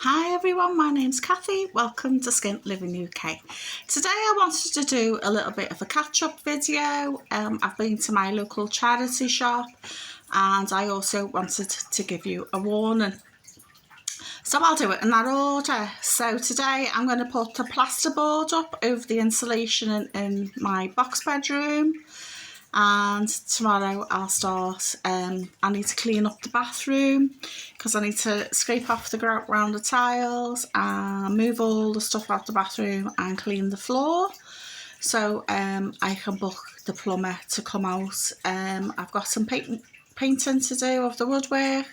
Hi everyone, my name's Kathy. Welcome to Skint Living UK. Today I wanted to do a little bit of a catch-up video. I've been to my local charity shop and I also wanted to give you a warning. So I'll do it in that order. So today I'm going to put the plasterboard up over the insulation in my box bedroom. And tomorrow I'll start, I need to clean up the bathroom because I need to scrape off the grout around the tiles and move all the stuff out the bathroom and clean the floor. So I can book the plumber to come out. I've got some painting to do of the woodwork.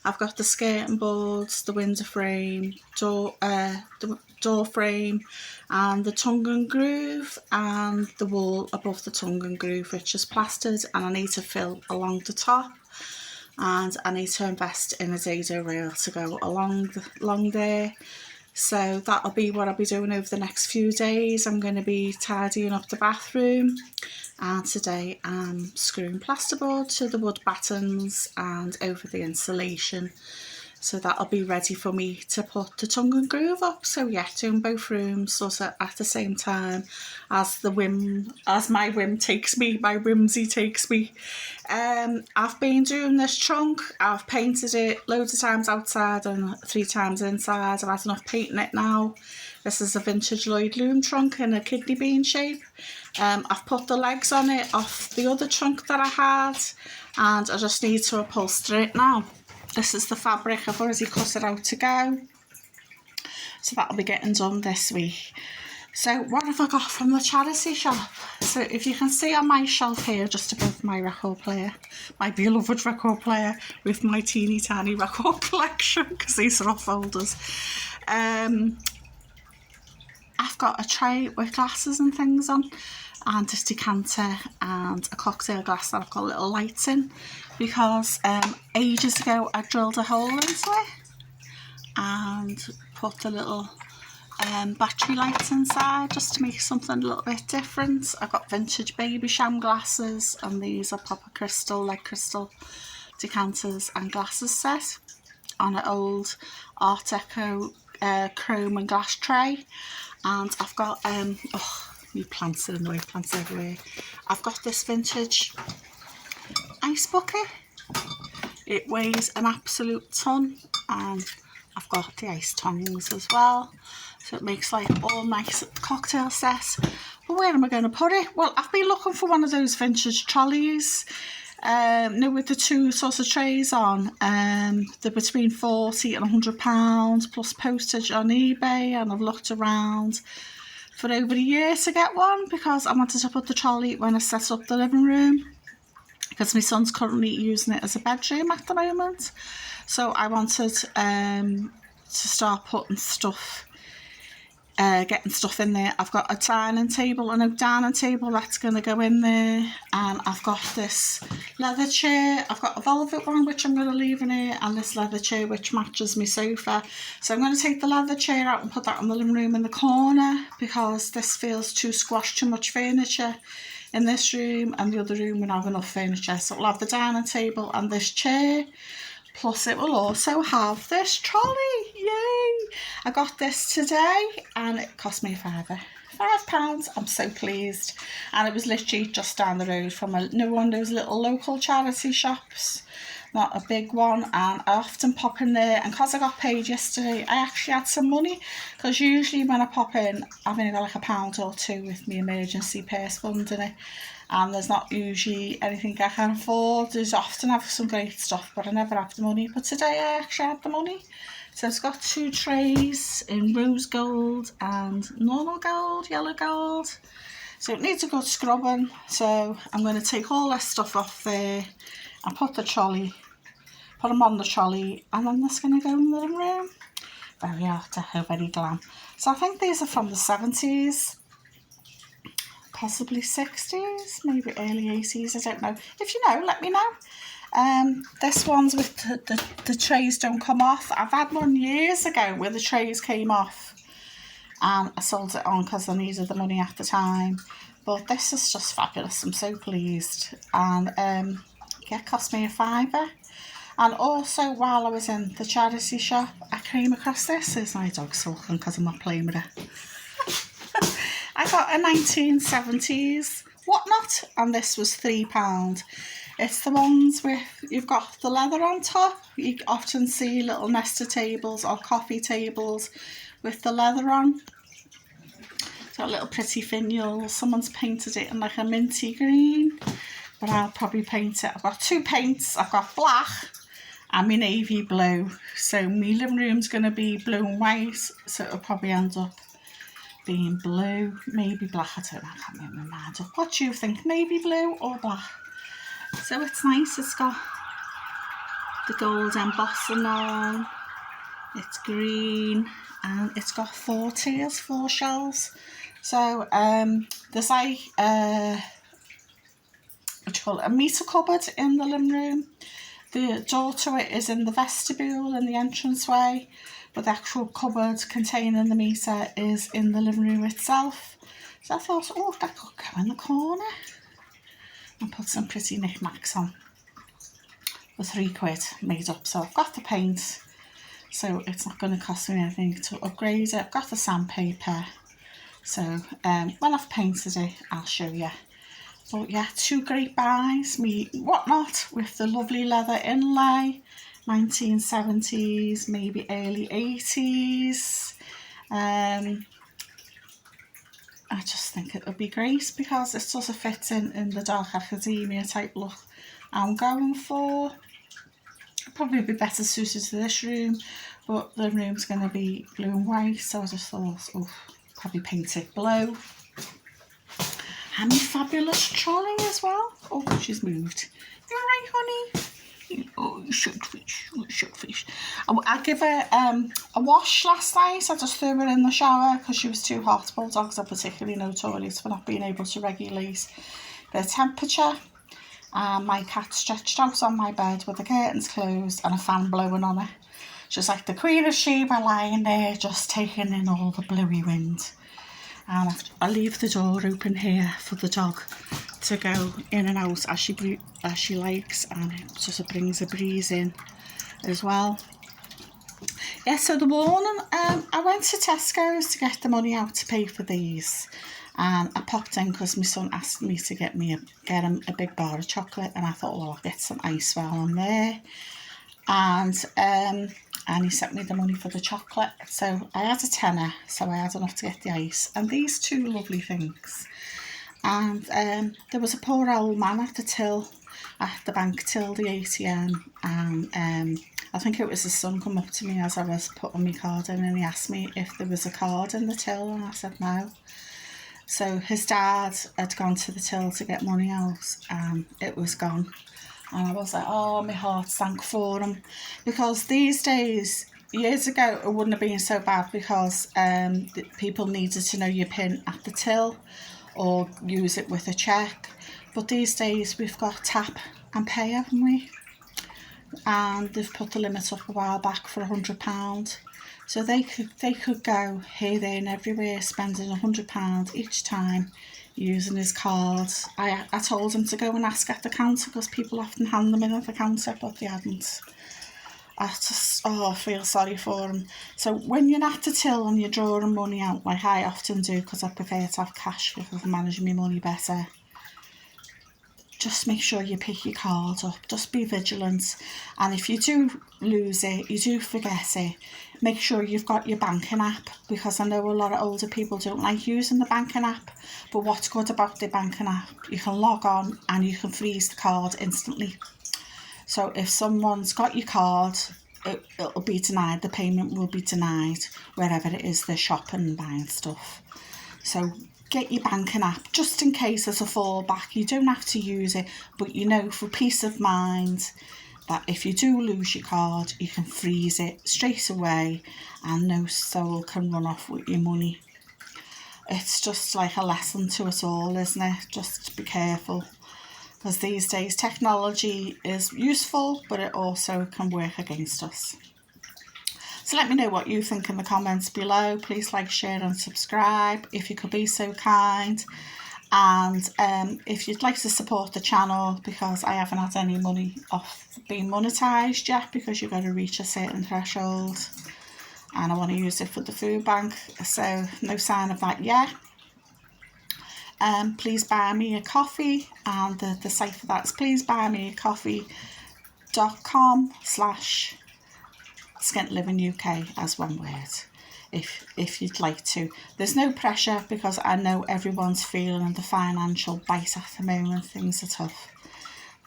I've got the skirting boards, the window frame, the door frame and the tongue and groove and the wall above the tongue and groove, which is plastered, and I need to fill along the top, and I need to invest in a dado rail to go along there. So that'll be what I'll be doing over the next few days. I'm going to be tidying up the bathroom, and today I'm screwing plasterboard to the wood battens and over the insulation. So that'll be ready for me to put the tongue and groove up. So yeah, doing both rooms sort of at the same time as my whimsy takes me. I've been doing this trunk. I've painted it loads of times outside and 3 times inside. I've had enough painting it now. This is a vintage Lloyd loom trunk in a kidney bean shape. I've put the legs on it off the other trunk that I had, and I just need to upholster it now. This is the fabric. I've already cut it out to go. So that'll be getting done this week. So what have I got from the charity shop? So if you can see on my shelf here, just above my record player, my beloved record player with my teeny tiny record collection, because these are all folders. I've got a tray with glasses and things on, and a decanter and a cocktail glass that I've got little lights in, because ages ago I drilled a hole into it and put the little battery lights inside just to make something a little bit different. I've got vintage baby sham glasses, and these are proper crystal, like crystal decanters and glasses set on an old Art Deco chrome and glass tray. And I've got plants in the way, plants everywhere. I've got this vintage ice bucket. It weighs an absolute ton, and I've got the ice tongs as well, so it makes like all nice cocktail set. But where am I going to put it? Well, I've been looking for one of those vintage trolleys, with the 2 sort of trays on. They're between £40 and £100 plus postage on eBay, and I've looked around for over a year to get one, because I wanted to put the trolley when I set up the living room, because my son's currently using it as a bedroom at the moment. So I wanted to start putting stuff, getting stuff in there. I've got a dining table and a dining table that's going to go in there, and I've got this leather chair. I've got a velvet one which I'm going to leave in here, and this leather chair which matches my sofa. So I'm going to take the leather chair out and put that in the living room in the corner, because this feels too squashed, too much furniture in this room, and the other room will have enough furniture. So we'll have the dining table and this chair, plus it will also have this trolley. Yay! I got this today and it cost me £5. I'm so pleased. And it was literally just down the road from one of those little local charity shops, not a big one, and I often pop in there. And because I got paid yesterday, I actually had some money, because usually when I pop in I've only got like £1 or 2 with my emergency purse fund in it, and there's not usually anything I can afford. There's often have some great stuff, but I never have the money. But today I actually had the money. So it's got 2 trays in rose gold and normal gold, yellow gold. So it needs a good scrubbing. So I'm going to take all this stuff off there and put them on the trolley, and then that's going to go in the living room. Very art deco, very glam. So I think these are from the 70s, possibly 60s, maybe early 80s, I don't know. If you know, let me know. This one's with the trays don't come off. I've had one years ago where the trays came off, and I sold it on because I needed the money at the time. But this is just fabulous. I'm so pleased. And yeah, it cost me £5. And also, while I was in the charity shop, I came across this. There's my dog sulking because I'm not playing with it. I got a 1970s whatnot, and this was £3. It's the ones with, you've got the leather on top. You often see little nester tables or coffee tables with the leather on. It's got little pretty finials. Someone's painted it in like a minty green, but I'll probably paint it. I've got two paints. I've got black and my navy blue. So my living room's going to be blue and white, so it'll probably end up being blue, maybe black. I don't know, I can't make my mind up. What do you think, navy blue or black? So it's nice. It's got the gold embossing on. It's green and it's got 4 tiers, 4 shelves. So there's like what do you call it, a meter cupboard in the living room. The door to it is in the vestibule in the entranceway, but the actual cupboard containing the meter is in the living room itself. So I thought, oh, that could go in the corner and put some pretty knickknacks on for £3 made up. So I've got the paint, so it's not going to cost me anything to upgrade it. I've got the sandpaper, so when I've painted it, I'll show you. But yeah, 2 great buys. Me whatnot with the lovely leather inlay, 1970s, maybe early 80s. I just think it would be great because it sort of fits in the dark academia type look I'm going for. Probably be better suited to this room, but the room's going to be blue and white, so I just thought, oh, probably paint it blue. And my fabulous trolley as well. Oh, she's moved. You alright, honey? Oh, you should fish. You should fish. I gave her a wash last night. I just threw her in the shower because she was too hot. Bulldogs are particularly notorious for not being able to regulate their temperature. My cat stretched out on my bed with the curtains closed and a fan blowing on her. She's like the Queen of Sheba lying there just taking in all the bluey wind. And I leave the door open here for the dog to go in and out as she likes, and it sort of brings a breeze in as well. Yeah, so the morning I went to Tesco's to get the money out to pay for these, and I popped in because my son asked me to get him a big bar of chocolate, and I thought, well, I'll get some ice while I'm there. And he sent me the money for the chocolate, so I had a tenner, so I had enough to get the ice and these 2 lovely things. And there was a poor old man at the till, at the bank till, the ATM, and I think it was his son come up to me as I was putting my card in, and he asked me if there was a card in the till, and I said no. So his dad had gone to the till to get money out, and it was gone. And I was like, oh, my heart sank for him. Because these days, years ago, it wouldn't have been so bad because people needed to know your PIN at the till or use it with a cheque. But these days, we've got tap and pay, haven't we? And they've put the limit up a while back for £100. So they could go here, there and everywhere spending £100 each time using his cards. I told him to go and ask at the counter because people often hand them in at the counter, but they hadn't. I feel sorry for him. So when you're at the till and you're drawing money out, like I often do because I prefer to have cash because I manage my money better, just make sure you pick your card up. Just be vigilant. And if you do lose it, you do forget it, make sure you've got your banking app, because I know a lot of older people don't like using the banking app. But what's good about the banking app, you can log on and you can freeze the card instantly. So if someone's got your card, it'll be denied. The payment will be denied wherever it is they're shopping and buying stuff. So get your banking app just in case there's a fallback. You don't have to use it, but you know, for peace of mind, that if you do lose your card, you can freeze it straight away and no soul can run off with your money. It's just like a lesson to us all, isn't it? Just be careful, because these days technology is useful, but it also can work against us. So let me know what you think in the comments below. Please like, share and subscribe if you could be so kind. And if you'd like to support the channel, because I haven't had any money off being monetised yet, because you've got to reach a certain threshold, and I want to use it for the food bank, so no sign of that yet. Please buy me a coffee, and the site for that is pleasebuymea.com/SkentLivingUK as one word, if you'd like to. There's no pressure, because I know everyone's feeling the financial bite at the moment. Things are tough,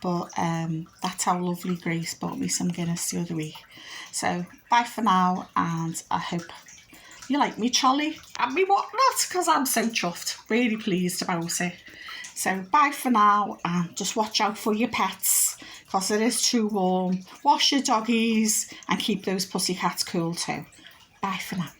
but that's how lovely Grace bought me some Guinness the other week. So bye for now, and I hope you like me trolley and me whatnot, because I'm so chuffed, really pleased about it. So bye for now, and just watch out for your pets, because it is too warm. Wash your doggies and keep those pussycats cool too. Bye for now.